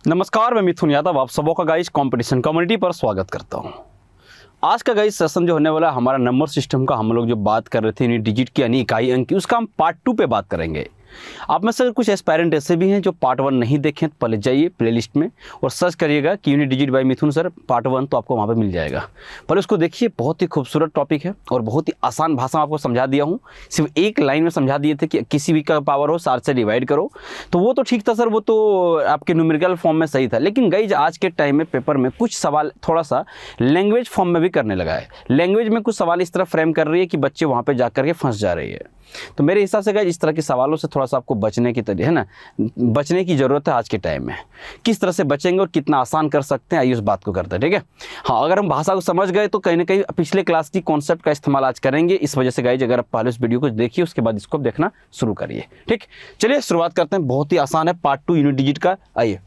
नमस्कार, मैं मिथुन यादव आप सबों का गाइस कंपटीशन कम्युनिटी पर स्वागत करता हूं। आज का गाइस सेशन जो होने वाला है हमारा नंबर सिस्टम का, हम लोग जो बात कर रहे थे यानी डिजिट की यानी इकाई अंक की, उसका हम पार्ट 2 पे बात करेंगे। आप में से कुछ एस्पायरेंट ऐसे भी हैं जो पार्ट 1 नहीं देखें तो पहले जाइए प्लेलिस्ट में और सर्च करिएगा कि यूनिट डिजिट बाय मिथुन सर पार्ट 1, तो आपको वहाँ पे मिल जाएगा। पहले उसको देखिए, बहुत ही खूबसूरत टॉपिक है और बहुत ही आसान भाषा में आपको समझा दिया हूँ। सिर्फ एक लाइन में समझा दिए थे कि किसी भी का पावर हो 7 से डिवाइड करो, तो वो तो ठीक था सर, वो तो आपके न्यूमेरिकल फॉर्म में सही था। लेकिन गाइज आज के टाइम में पेपर में कुछ सवाल थोड़ा सा लैंग्वेज फॉर्म में भी करने लगा है। लैंग्वेज में कुछ सवाल इस तरह फ्रेम कर रही है कि बच्चे वहाँ पर जा करके फंस जा रही है। तो मेरे हिसाब से गाइस इस तरह के सवालों से थोड़ा सा आपको बचने की है ना, बचने की ज़रूरत है आज के टाइम में। किस तरह से बचेंगे और कितना आसान कर सकते हैं, आइए उस बात को करते हैं, ठीक है। हाँ, अगर हम भाषा को समझ गए तो कहीं ना कहीं पिछले क्लास की कॉन्सेप्ट का इस्तेमाल आज करेंगे। इस वजह से गाइस अगर आप पहले उस वीडियो को देखिए उसके बाद इसको देखना शुरू करिए, ठीक। चलिए शुरुआत करते हैं, बहुत ही आसान है पार्ट 2 यूनिट डिजिट का। आइए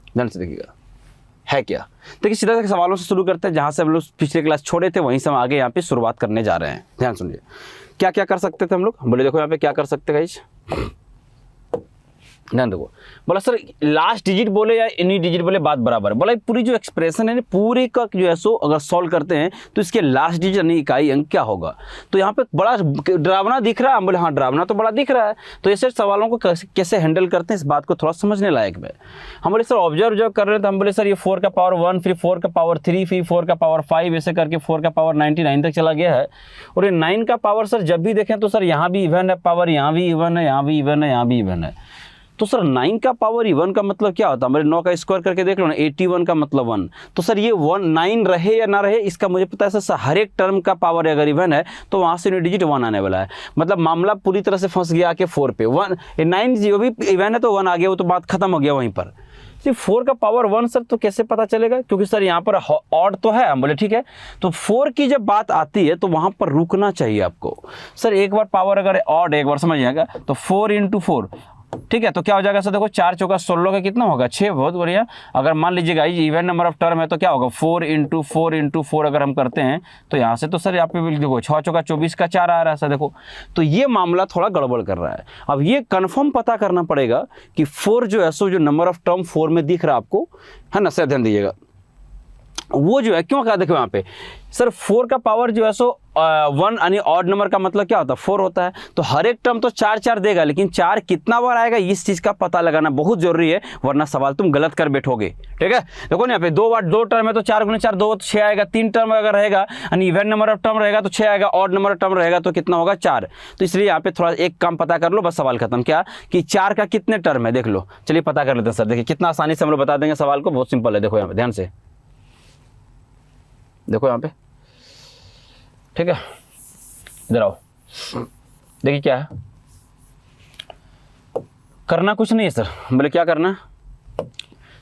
ध्यान से देखिएगा है क्या। देखिए सीधा से सवालों से शुरू करते हैं, जहाँ से हम लोग पिछले क्लास छोड़े थे वहीं से हम आगे यहाँ पे शुरुआत करने जा रहे हैं। ध्यान सुनिए, क्या क्या कर सकते थे हम लोग, बोले देखो यहाँ पे क्या कर सकते हैं गाइस, ध्यान देखो। बोला सर लास्ट डिजिट बोले या एनी डिजिट बोले बात बराबर है। बोला पूरी जो एक्सप्रेशन है पूरे का जो है सो अगर सॉल्व करते हैं तो इसके लास्ट डिजिट यानी इकाई अंक क्या होगा। तो यहाँ पे बड़ा डरावना दिख रहा है, हम बोले हाँ डरावना तो बड़ा दिख रहा है। तो ऐसे सवालों को कैसे हैंडल करते हैं इस बात को थोड़ा समझने लायक है। हम बोले सर ऑब्जर्व कर रहे थे, हम बोले सर ये 4 का पावर 1, फिर 4 का पावर 3, फिर 4 का पावर 5, ऐसे करके 4 का पावर 99 तक चला गया है। और ये 9 का पावर सर जब भी देखें तो सर यहाँ भी इवन है पावर, यहाँ भी इवन है, यहाँ भी इवन है, यहाँ भी इवन है। तो सर 9 का पावर इवन का मतलब क्या होता है, मेरे 9 का स्क्वायर करके देख लो ना, 81 का मतलब 1। तो सर ये 9 रहे या ना रहे इसका मुझे पता है सर, हर एक टर्म का पावर अगर इवन है तो वहाँ से यूनिट डिजिट 1 आने वाला है। मतलब मामला पूरी तरह से फंस गया आके 4 पे। 9 जो भी इवन है तो 1 आ गया, वो तो बात खत्म हो गया वहीं पर। सिर्फ 4 का पावर 1 सर तो कैसे पता चलेगा, क्योंकि सर यहाँ पर ऑड तो है। हम बोले ठीक है, तो 4 की जब बात आती है तो वहाँ पर रुकना चाहिए आपको। सर एक बार पावर अगर ऑड एक बार समझिएगा तो 4 × 4, ठीक है, तो क्या हो जाएगा सर देखो 4 चौका 16 का कितना होगा 6, बहुत बढ़िया। अगर मान लीजिएगा ये इवन नंबर ऑफ टर्म है तो क्या होगा 4 × 4 × 4 अगर हम करते हैं तो यहाँ से तो सर यहाँ पे देखो 6 चौका 24 का 4 आ रहा है सर देखो। तो ये मामला थोड़ा गड़बड़ कर रहा है। अब ये कंफर्म पता करना पड़ेगा कि 4 जो है सो जो नंबर ऑफ टर्म 4 में दिख रहा है आपको, है ना, सर ध्यान दीजिएगा वो जो है क्यों कहा, देखो यहाँ पे सर 4 का पावर जो है सो 1 यानी ऑड नंबर का मतलब क्या होता है 4 होता है। तो हर एक टर्म तो 4 देगा, लेकिन 4 कितना बार आएगा इस चीज़ का पता लगाना बहुत जरूरी है, वरना सवाल तुम गलत कर बैठोगे, ठीक है। देखो ना यहाँ पे 2 टर्म है तो 4 × 4 2 तो 6 आएगा। 3 टर्म अगर रहेगा यानी इवन नंबर ऑफ टर्म रहेगा तो 6 आएगा, ऑड नंबर ऑफ टर्म रहेगा तो कितना होगा 4। तो इसलिए यहाँ पे थोड़ा एक काम पता कर लो, बस सवाल खत्म। क्या कि 4 का कितने टर्म है देख लो। चलिए पता कर लेते हैं सर, देखिए कितना आसानी से हम लोग बता देंगे सवाल को, बहुत सिंपल है। देखो यहाँ पे ध्यान से देखो यहाँ पे, ठीक है, इधर आओ, देखिए क्या है, करना कुछ नहीं है सर। बोले क्या करना है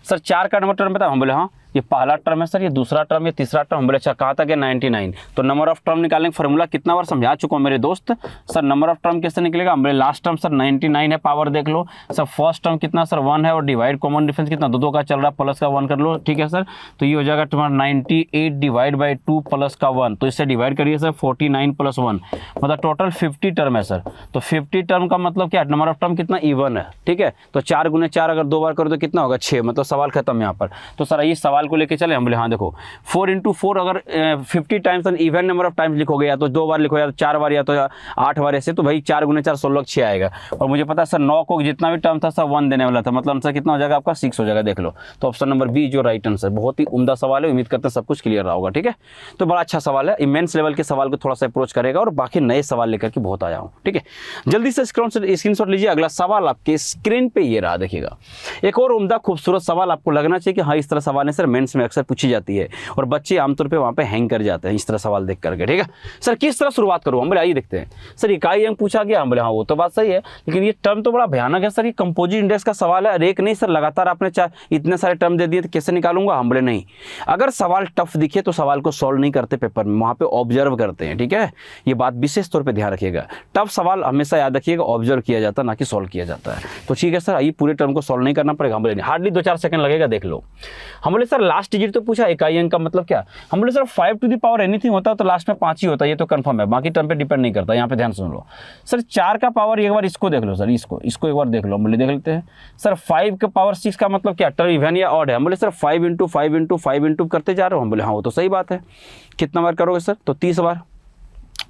सर, 4 का नंबर टर्म बताओ। हम बोले हाँ ये पहला टर्म है सर, ये दूसरा टर्म, ये तीसरा टर्म। बोले अच्छा कहा था कि 99। तो नंबर ऑफ टर्म निकालने का फॉर्मूला कितना बार समझा चुका हूँ मेरे दोस्त। सर नंबर ऑफ टर्म कैसे निकलेगा, मेरे लास्ट टर्म सर 99 है, पावर देख लो सर। फर्स्ट टर्म कितना सर 1 है, और डिवाइड कॉमन डिफरेंस कितना 2 का चल रहा है, प्लस का 1 कर लो, ठीक है सर। तो ये हो जाएगा तुम्हारा 98 डिवाइड बाई 2 प्लस का 1, तो इससे डिवाइड करिए सर 49 + 1, मतलब टोटल 50 टर्म है सर। तो 50 टर्म का मतलब क्या, नंबर ऑफ टर्म कितना इवन है, ठीक है। तो 4 × 4 अगर 2 बार करो तो कितना होगा 6, मतलब सवाल खत्म यहाँ पर। तो सर ये सवाल को लेके चले, हम बोले हाँ देखो 4 × 4 अगर 50 times even number of times लिखोगे, या तो 2 बार लिखो, या तो 4 बार, या तो 8 बार, ऐसे तो भाई 4 × 4 16 6 आएगा। और मुझे पता है सर 9 को जितना भी टर्म था सब 1 देने वाला था, मतलब आंसर कितना हो जाएगा आपका 6 हो जाएगा, देख लो। तो ऑप्शन नंबर बी जो राइट आंसर। बहुत ही उम्दा सवाल है, उम्मीद करते हैं सब कुछ क्लियर रहा होगा, ठीक है। तो बड़ा अच्छा सवाल है, इमेंस लेवल के सवाल को थोड़ा सा अप्रोच करेगा, और बाकी नए सवाल लेकर के बहुत आया हूँ, ठीक है। जल्दी से स्क्रीनशॉट लीजिए। अगला सवाल आपके स्क्रीन पे ये रहा, देखिएगा। एक और उम्दा खूबसूरत सवाल, आपको लगना चाहिए कि हाँ इस तरह सवाल है सर, मेंस में अक्सर पूछी जाती है और बच्चे आमतौर पे वहाँ पे हैंग कर जाते हैं इस तरह सवाल देख करके, ठीक है। सर किस तरह शुरुआत करूँ, हम बोले आइए देखते हैं। सर इकाई अंक पूछा गया, हम बोले हाँ वो तो बात सही है, लेकिन ये टर्म तो बड़ा भयानक है सर। ये कंपोजिट इंडेक्स का सवाल है, एक नहीं सर, लगातार आपने इतने सारे टर्म दे दिए तो कैसे निकालूंगा। हम बोले नहीं, अगर सवाल टफ दिखे तो सवाल को सॉल्व नहीं करते पेपर में, वहाँ पे ऑब्जर्व करते हैं, ठीक है। ये बात विशेष तौर पर ध्यान रखिएगा। टफ सवाल हमेशा याद रखिएगा ऑब्जर्व किया जाता है, ना कि सॉल्व किया जाता है। तो ठीक है सर, आइए पूरे टर्म को सॉल्व नहीं करना पड़ेगा। हम बोले हार्डली 2-4 सेकंड लगेगा, देख लो। हम बोले सर सर लास्ट डिजिट तो पूछा इकाई अंक का मतलब क्या, हम बोले sir 5 to the power anything होता है तो लास्ट में 5 ही होता है, ये तो कंफर्म है, बाकी टर्म पे डिपेंड नहीं करता। यहाँ पे ध्यान सुन लो सर, 4 का पावर एक बार इसको देख लो सर, इसको एक बार देख लो, हम बोले देख लेते हैं सर। 5 का पावर 6 का मतलब क्या, टर्म इवन या ऑड है, हम बोले सर 5 इंटू 5 इंटू 5 इंटू करते जा रहे हो, हम बोले हाँ वो तो सही बात है। कितना बार करोगे सर, तो 30 बार,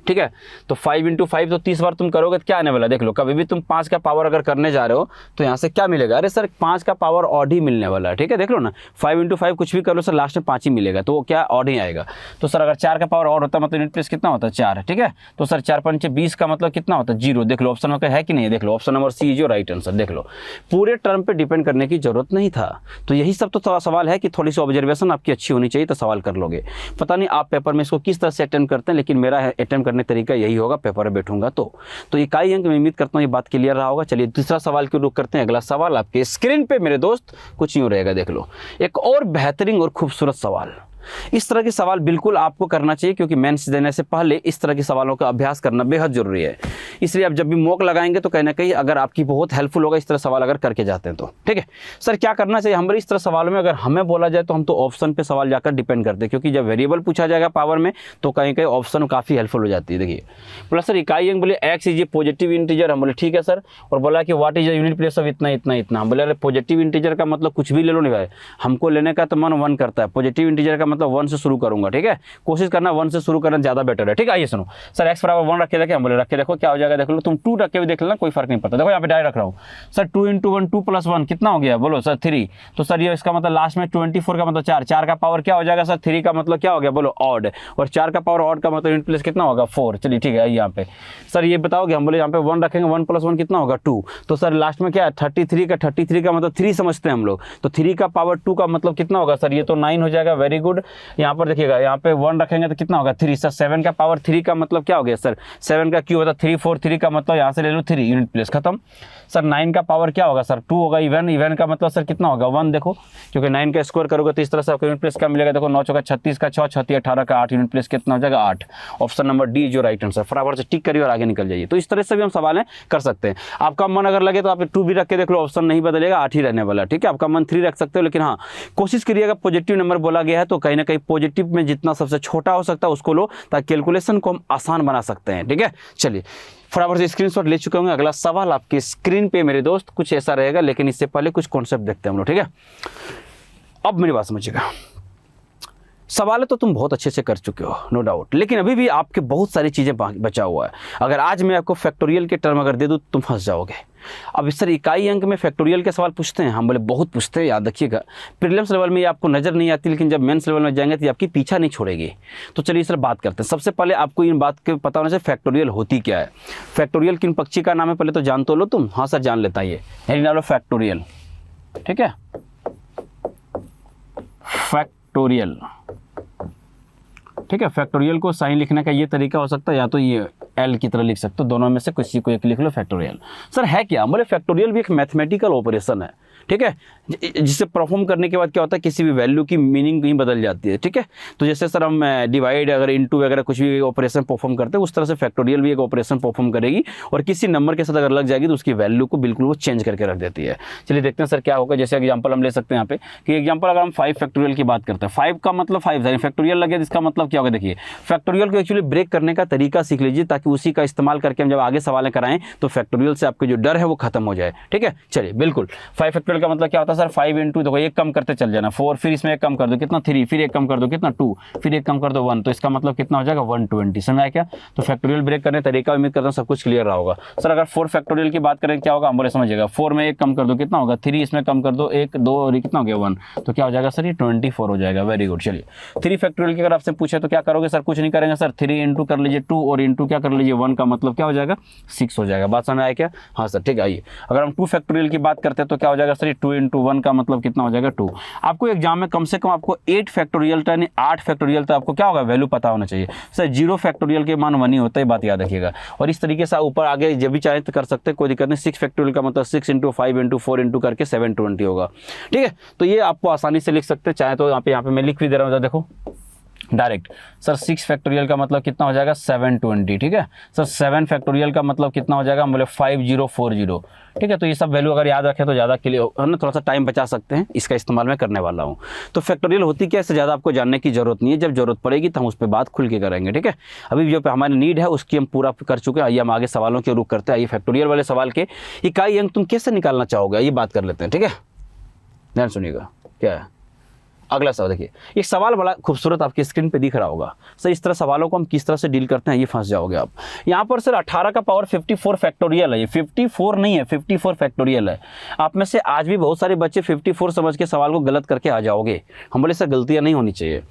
ठीक है। तो 5 इंटू 5 तो 30 बार तुम करोगे तो क्या आने वाला, देख लो कभी भी तुम 5 का पावर अगर करने जा रहे हो तो यहाँ से क्या मिलेगा, अरे सर 5 का पावर ऑड ही मिलने वाला है, ठीक है। देख लो ना 5 इंटू 5 कुछ भी कर लो सर, लास्ट में 5 ही मिलेगा, तो वो क्या ऑड ही आएगा। तो सर अगर 4 का पावर ऑड होता है मतलब यूनिट प्लेस कितना होता है 4, ठीक है। तो सर 4 5 20 का मतलब कितना होता है 0, देख लो ऑप्शन में है कि नहीं, देख लो ऑप्शन नंबर सी जो राइट आंसर। देख लो पूरे टर्म पे डिपेंड करने की जरूरत नहीं था। तो यही सब तो सवाल है कि थोड़ी सी ऑब्जर्वेशन आपकी अच्छी होनी चाहिए तो सवाल कर लोगे। पता नहीं आप पेपर में इसको किस तरह से अटेम्प्ट करते हैं, लेकिन मेरा अटेम्प्ट करने का तरीका यही होगा, पेपर में बैठूंगा तो इकाई अंक में उम्मीद करता हूँ ये बात क्लियर रहा होगा। चलिए दूसरा सवाल की रुख करते हैं। अगला सवाल आपके स्क्रीन पे मेरे दोस्त कुछ यूं रहेगा, देख लो एक और बेहतरीन और खूबसूरत सवाल। इस तरह के सवाल बिल्कुल आपको करना चाहिए क्योंकि मेंस देने से पहले इस तरह के सवालों का अभ्यास करना बेहद जरूरी है। इसलिए आप जब भी मॉक लगाएंगे तो कहीं ना कहीं अगर आपकी बहुत हेल्पफुल होगा इस तरह सवाल अगर करके जाते हैं तो, ठीक है। सर क्या करना चाहिए हमारे इस तरह सवालों में, अगर हमें बोला जाए तो हम तो ऑप्शन पे सवाल जाकर डिपेंड करते हैं, क्योंकि जब वेरिएबल पूछा जाएगा पावर में तो कहीं कहीं ऑप्शन काफ़ी हेल्पफुल हो जाती है। देखिए बोला सर इकाई अंक, बोले x is a positive integer, हम बोले ठीक है सर। और बोला कि what is unit place of इतना इतना इतना, हम बोले अरे पॉजिटिव इंटीजर का मतलब कुछ भी ले लो नहीं भाई, हमको लेने का तो मन 1 करता है, पॉजिटिव इंटीजर का मतलब 1 से शुरू करूंगा, ठीक है। कोशिश करना 1 से शुरू करना ज्यादा बेटर है, ठीक है। आइए सुनो सर एक्स बराबर 1 रखे देखे, हम बोले रखे देखो क्या हो जाएगा, देख लो तुम 2 रखे भी देख लेना कोई फर्क नहीं पड़ता। देखो यहाँ पे डायरेक्ट रख रहा हूँ सर 2 इंटू 1 2 प्लस 1 कितना हो गया, बोलो सर 3। तो सर ये इसका मतलब लास्ट में 24 का मतलब 4, 4 का पावर क्या हो जाएगा सर 3 का मतलब क्या हो गया, बोलो ऑड, और 4 का पावर ऑड का मतलब यूनिट प्लेस कितना होगा 4। चलिए ठीक है यहाँ पे सर ये बताओगे, हम बोले यहाँ पे 1 रखेंगे, 1 प्लस 1 कितना होगा 2। तो सर लास्ट में क्या है 33 का मतलब 3 समझते हैं हम लोग, तो 3 का पावर 2 का मतलब कितना होगा सर, ये तो 9 हो जाएगा। Very good. यहाँ पर देखिएगा यहाँ पे 1 रखेंगे तो कितना होगा 3 सर। 7 का पावर 3 का मतलब क्या हो गया सर, 7 का क्यू होता 3 4 3 का मतलब यहाँ से ले लो 3 यूनिट प्लेस खत्म। सर 9 का पावर क्या होगा सर 2 होगा, इवन का मतलब सर कितना होगा 1, देखो क्योंकि 9 का स्क्वायर करोगे तो इस तरह से आपको यूनिट प्लेस क्या मिलेगा, देखो 9 चौका 36 का 6 36 18 का 8 यूनिट प्लेस कितना हो जाएगा 8। ऑप्शन नंबर डी जो राइट आंसर, फटाफट से टिक करिए और आगे निकल जाइए। तो इस तरह से भी हम सवाल कर सकते हैं। आपका मन अगर लगे तो आप 2 भी रख के देख लो, ऑप्शन नहीं बदलेगा 8 ही रहने वाला, ठीक है। आपका मन 3 रख सकते हो, लेकिन हाँ कोशिश करिएगा पॉजिटिव नंबर बोला गया है तो कहीं ना कहीं पॉजिटिव में जितना सबसे छोटा हो सकता है उसको लो, ताकि कैलकुलेशन को हम आसान बना सकते हैं, ठीक है। चलिए फटाफट से स्क्रीनशॉट ले चुके होंगे। अगला सवाल आपके स्क्रीन पे मेरे दोस्त कुछ ऐसा रहेगा, लेकिन इससे पहले कुछ कॉन्सेप्ट देखते हैं हम लोग, ठीक है। अब मेरी बात समझिएगा, सवाल तो तुम बहुत अच्छे से कर चुके हो नो डाउट, लेकिन अभी भी आपके बहुत सारी चीज़ें बचा हुआ है। अगर आज मैं आपको फैक्टोरियल के टर्म अगर दे दूँ तुम फंस जाओगे। अब इस सर इकाई अंक में फैक्टोरियल के सवाल पूछते हैं, हम बोले बहुत पूछते हैं, याद रखिएगा। प्रीलिम्स लेवल में ये आपको नज़र नहीं आती, लेकिन जब मेंस लेवल में जाएंगे तो ये आपकी पीछा नहीं छोड़ेगी। तो चलिए सर बात करते हैं। सबसे पहले आपको इन बात के पता होना चाहिए फैक्टोरियल होती क्या है। फैक्टोरियल किन पक्षी का नाम है पहले तो जान तो लो तुम। हाँ सर जान लेता ये लो फैक्टोरियल, ठीक है। फैक्टोरियल, ठीक है। फैक्टोरियल को साइन लिखने का ये तरीका हो सकता है, या तो ये एल की तरह लिख सकते हो, दोनों में से किसी को एक लिख लो फैक्टोरियल। सर है क्या, बोले फैक्टोरियल भी एक मैथमेटिकल ऑपरेशन है, ठीक है, जिसे परफॉर्म करने के बाद क्या होता है किसी भी वैल्यू की मीनिंग कहीं बदल जाती है, ठीक है। तो जैसे सर हम डिवाइड अगर इनटू वगैरह कुछ भी ऑपरेशन परफॉर्म करते हैं, उस तरह से फैक्टोरियल भी एक ऑपरेशन परफॉर्म करेगी, और किसी नंबर के साथ अगर लग जाएगी तो उसकी वैल्यू को बिल्कुल वो चेंज करके रख देती है। चलिए देखते हैं सर क्या होगा। जैसे एग्जाम्पल हम ले सकते हैं यहाँ पे कि एग्जाम्पल अगर हम 5 फैक्टोरियल की बात करते हैं, 5 का मतलब 5 फैक्टोरियल लगे, इसका मतलब क्या होगा, देखिए फैक्टोरियल को एक्चुअली ब्रेक करने का तरीका सीख लीजिए, ताकि उसी का इस्तेमाल करके हम जब आगे सवालें कराएं तो फैक्टोरियल से आपके जो डर है वो खत्म हो जाए, ठीक है। चलिए बिल्कुल 5 फैक्टोरियल का मतलब क्या होता है सर 5 इंटू, देखो एक कम करते चल जाना 4, फिर इसमें एक कम कर दो कितना 3, फिर एक कम कर दो कितना 2, फिर एक कम कर दो 1, तो इसका मतलब कितना हो जाएगा 120। समझ आया क्या। तो फैक्टोरियल ब्रेक करने तरीका उम्मीद करता हूँ सब कुछ क्लियर रहा होगा। सर अगर 4 फैक्टोरियल की बात करें क्या होगा, हम बोले समझिएगा 4 में एक कम कर दो कितना होगा 3, इसमें कम कर दो 1 2 और कितना हो गया 1, तो क्या हो जाएगा सर ये 24 हो जाएगा। Very good. चलिए 3 फैक्टोरियल की अगर आपसे पूछे तो क्या करोगे सर, कुछ नहीं करेंगे सर, 3 इंटू कर लीजिए 2 और इंटू क्या कर लीजिए 1 का मतलब क्या हो जाएगा 6 हो जाएगा। बात समझ आया क्या। हाँ सर ठीक है। आइए अगर हम 2 फैक्टोरियल की बात करते हैं तो क्या हो जाएगा सर 2 इंटू 1 का मतलब कितना हो जाएगा 2। आपको एग्जाम में कम से कम आपको 8 फैक्टोरियल यानी 8 फैक्टोरियल तो आपको क्या होगा वैल्यू पता होना चाहिए। सर 0 फैक्टोरियल के मान 1 ही होता है, बात याद रखिएगा। और इस तरीके से ऊपर आगे जब भी चाहे तो कर सकते हैं, कोई दिक्कत नहीं। 6 फैक्टोरियल का मतलब 6 इंटू 5 इंटू 4 इंटू करके 720 होगा, ठीक है। तो ये आपको आसानी से लिख सकते हैं, चाहे तो यहाँ पे मैं लिख भी दे रहा हूँ, देखो डायरेक्ट। सर 6 फैक्टोरियल का मतलब कितना हो जाएगा 720, ठीक है। सर 7 फैक्टोरियल का मतलब कितना हो जाएगा, हम बोले 5040, ठीक है। तो ये सब वैल्यू अगर याद रखें तो ज़्यादा क्लियर है ना, थोड़ा सा टाइम बचा सकते हैं, इसका इस्तेमाल मैं करने वाला हूँ। तो फैक्टोरियल होती क्या है, इससे ज़्यादा आपको जानने की जरूरत नहीं है, जब जरूरत पड़ेगी तो हम उस पर बात खुल के करेंगे, ठीक है। अभी जो हमारी नीड है उसकी हम पूरा कर चुके हैं। आइए हम आगे सवालों के रुख करते हैं। आइए फैक्टोरियल वाले सवाल के इकाई अंक तुम कैसे निकालना चाहोगे, ये बात कर लेते हैं, ठीक है। ध्यान सुनिएगा क्या है अगला सवाल। देखिए ये सवाल बड़ा खूबसूरत आपकी स्क्रीन पे दिख रहा होगा। सर इस तरह सवालों को हम किस तरह से डील करते हैं, ये फंस जाओगे आप। यहाँ पर सर 18 का पावर 54 फैक्टोरियल है, ये 54 नहीं है, 54 फैक्टोरियल है। आप में से आज भी बहुत सारे बच्चे 54 समझ के सवाल को गलत करके आ जाओगे। हम बोले सर गलतियाँ नहीं होनी चाहिए।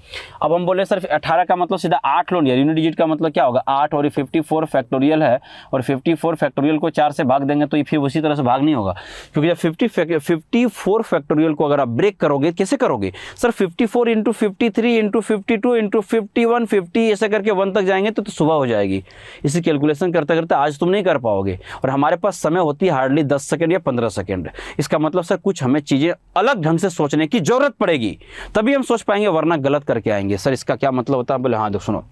अब हम बोले सर 18 का मतलब सीधा 8 लो लिया, यूनिट डिजिट का मतलब क्या होगा 8, और ये 54 फैक्टोरियल है, और 54 फैक्टोरियल को 4 से भाग देंगे तो ये फिर उसी तरह से भाग नहीं होगा, क्योंकि जब 54 फैक्टोरियल को अगर आप ब्रेक करोगे कैसे करोगे सर, 54 इंटू 53 इंटू 52 इंटू 51 50 ऐसे करके 1 तक जाएंगे तो सुबह हो जाएगी। इसी कैलकुलेशन करते करते आज तुम नहीं कर पाओगे, और हमारे पास समय होती है हार्डली 10 सेकंड या 15 सेकंड। इसका मतलब सर कुछ हमें चीज़ें अलग ढंग से सोचने की जरूरत पड़ेगी, तभी हम सोच पाएंगे, वरना गलत करके आएंगे। सर इसका क्या मतलब होता है, बोले हाँ देखो सुनो,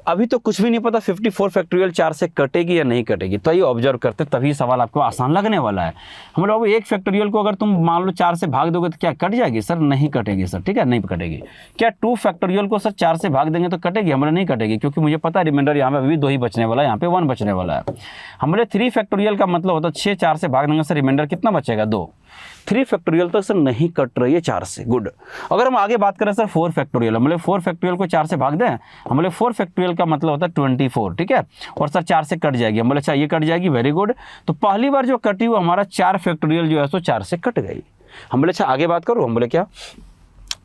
अभी तो कुछ भी नहीं पता 54 फैक्टोरियल 4 से कटेगी या नहीं कटेगी, तो ये ऑब्जर्व करते तभी सवाल आपको आसान लगने वाला है। हम लोग एक फैक्टोरियल को अगर तुम मान लो 4 से भाग दोगे तो क्या कट जाएगी सर, नहीं कटेगी सर, ठीक है नहीं कटेगी। क्या 2 फैक्टोरियल को सर 4 से भाग देंगे तो कटेगी, हमारे नहीं कटेगी, क्योंकि मुझे पता है रिमाइंडर यहाँ पे अभी 2 ही बचने वाला है, यहाँ पे 1 बचने वाला है। हमारे 3 फैक्टोरियल का मतलब होता है 6 4 से भाग देंगे सर, रिमाइंडर कितना बचेगा 2। 3 फैक्टोरियल तो सर नहीं कट रही है 4 से, गुड। अगर हम आगे बात करें सर 4 फैक्टोरियल, हम 4 फैक्टोरियल को 4 से भाग दें, हम 4 फैक्टोरियल का मतलब होता है 24, ठीक है, और सर 4 से कट जाएगी, हम बोले अच्छा ये कट जाएगी, वेरी गुड। तो पहली बार जो कटी वो हमारा 4 फैक्टोरियल जो है सो 4 से कट गई। हम बोले अच्छा आगे बात करूँ, हम बोले क्या,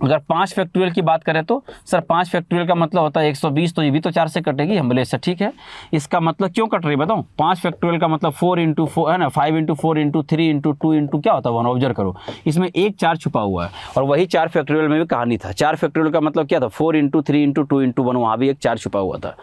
अगर 5 फैक्टोरियल की बात करें तो सर 5 फैक्टोरियल का मतलब होता है 120, तो ये भी तो 4 से कटेगी। हम बोले अच्छा ठीक है, इसका मतलब क्यों कट रही है बताऊँ, 5 फैक्टोरियल का मतलब 4 इंटू 4 है ना, 5 इंटू 4 इंटू 3 इंटू 2 इंटू क्या होता है 1, ऑब्जर्व करो इसमें एक 4 छुपा हुआ है, और वही 4 फैक्टोरियल में भी कहानी था। 4 फैक्टोरियल का मतलब क्या था 4 इंटू 3 इंटू 2 इंटू 1, वहाँ भी एक 4 छुपा हुआ था।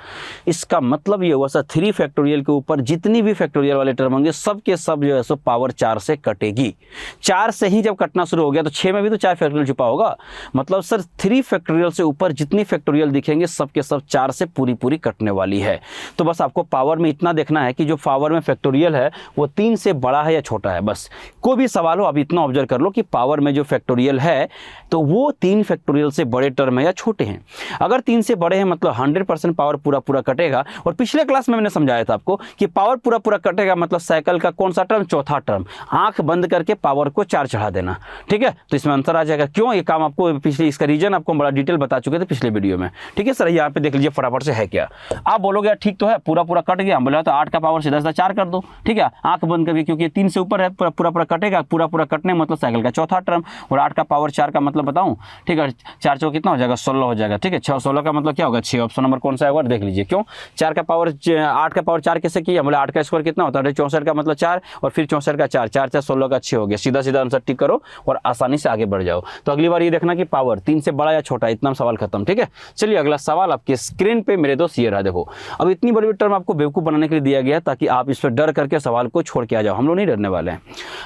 इसका मतलब ये हुआ सर 3 फैक्टोरियल के ऊपर जितनी भी फैक्टोरियल वाले टर्म होंगे सब के सब जो है सो पावर 4 से कटेगी। 4 से ही जब कटना शुरू हो गया तो 6 में भी तो 4 फैक्टोरियल छुपा होगा, मतलब सर 3 फैक्टोरियल से ऊपर जितनी फैक्टोरियल दिखेंगे सब के सब 4 से पूरी कटने वाली है। तो बस आपको पावर में इतना देखना है कि जो पावर में फैक्टोरियल है वो 3 से बड़ा है या छोटा है, बस कोई भी सवाल हो अब इतना ऑब्जर्व कर लो कि पावर में जो फैक्टोरियल है तो वो 3 फैक्टोरियल से बड़े टर्म है या छोटे हैं। अगर 3 से बड़े हैं मतलब 100% पावर पूरा कटेगा, और पिछले क्लास में मैंने समझाया था आपको कि पावर पूरा कटेगा मतलब साइकिल का कौन सा टर्म, चौथा टर्म, आंख बंद करके पावर को 4 चढ़ा देना, ठीक है। तो इसमें अंतर आ जाएगा, क्यों ये काम आपको पिछले इसका रीजन आपको बड़ा डिटेल बता चुके थे पिछले वीडियो में, ठीक है सर। यहाँ पे देख लीजिए फटाफट से है क्या, आप बोलोगे ठीक तो है पूरा कट गया, हम बोले तो 8 का पावर सीधा 4 कर दो, ठीक है, आंख बंद करके, क्योंकि 3 से ऊपर है पूरा कटेगा, पूरा कटने मतलब साइकिल का चौथा टर्म, और 8 का पावर 4 का मतलब बताऊं, ठीक है 4 चौक कितना हो जाएगा 16 हो जाएगा, ठीक है। 16 का मतलब क्या होगा 6, ऑप्शन नंबर कौन सा है देख लीजिए। क्यों 4 का पावर 8 का पावर 4 कैसे किया, बोले 8 का स्क्वायर कितना होता है 64 का मतलब 4, और फिर 64 का 4 4 4 16 का 6 हो गया, सीधा आंसर टिक करो और आसानी से आगे बढ़ जाओ। तो अगली बार ये देखना कि पावर 3 से बड़ा या छोटा, इतना सवाल खत्म, ठीक है। चलिए अगला सवाल आपके स्क्रीन पे मेरे दोस्त ये रहा, देखो अब इतनी बड़ी टर्म आपको बेवकूफ बनाने के लिए दिया गया ताकि आप इस पर डर करके सवाल को छोड़ के आ जाओ। हम लोग नहीं डरने वाले हैं।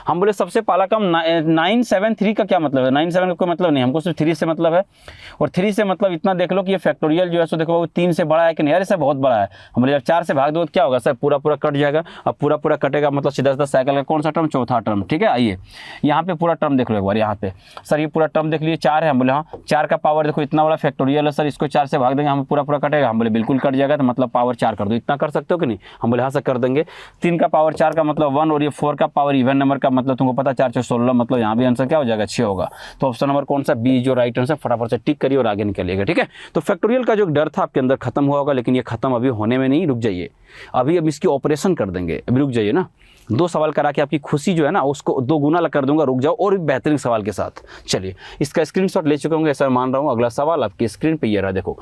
हम बोले सबसे पहला काम 973 का क्या मतलब है, 97 का कोई मतलब नहीं, हमको सिर्फ 3 से मतलब है, और 3 से मतलब इतना देख लो कि ये फैक्टोरियल जो है सो देखो 3 से बड़ा है कि नहीं, यार इससे बहुत बड़ा है। हम बोले जब 4 से भाग दो तो क्या होगा सर पूरा कट जाएगा, अब पूरा कटेगा मतलब सीधा साइकिल का कौन सा टर्म, चौथा टर्म, ठीक है। आइए यहाँ पे पूरा टर्म देख लो एक बार, यहाँ पे सर ये पूरा टर्म देख लीजिए 4 है, हम बोले हाँ 4 का पावर देखो इतना बड़ा फैक्टोरियल है सर, इसको 4 से भाग देंगे हम पूरा कटेगा, हम बोले बिल्कुल कट जाएगा, तो मतलब पावर 4 कर दो, इतना कर सकते हो कि नहीं, हम बोले हाँ सर कर देंगे। 3 का पावर 4 का मतलब 1, और ये 4 का पावर इवन नंबर का मतलब तुमको पता 4 4 16, मतलब यहाँ भी आंसर क्या हो जाएगा 6 होगा। तो ऑप्शन नंबर कौन सा बी जो राइट आंसर, फटाफट से टिक करिए और आगे निकलिएगा, ठीक है। तो फैक्टोरियल का जो डर था आपके अंदर खत्म हुआ होगा, लेकिन ये खत्म अभी होने में नहीं, रुक जाइए, अभी अब इसकी ऑपरेशन कर देंगे, अभी रुक जाइए ना, 2 सवाल करा के आपकी खुशी जो है ना उसको 2 गुना कर दूंगा, रुक जाओ, और भी बेहतरीन सवाल के साथ। चलिए इसका स्क्रीनशॉट ले चुके होंगे ऐसा मान रहा हूँ। अगला सवाल आपकी स्क्रीन पे ये रहा, देखो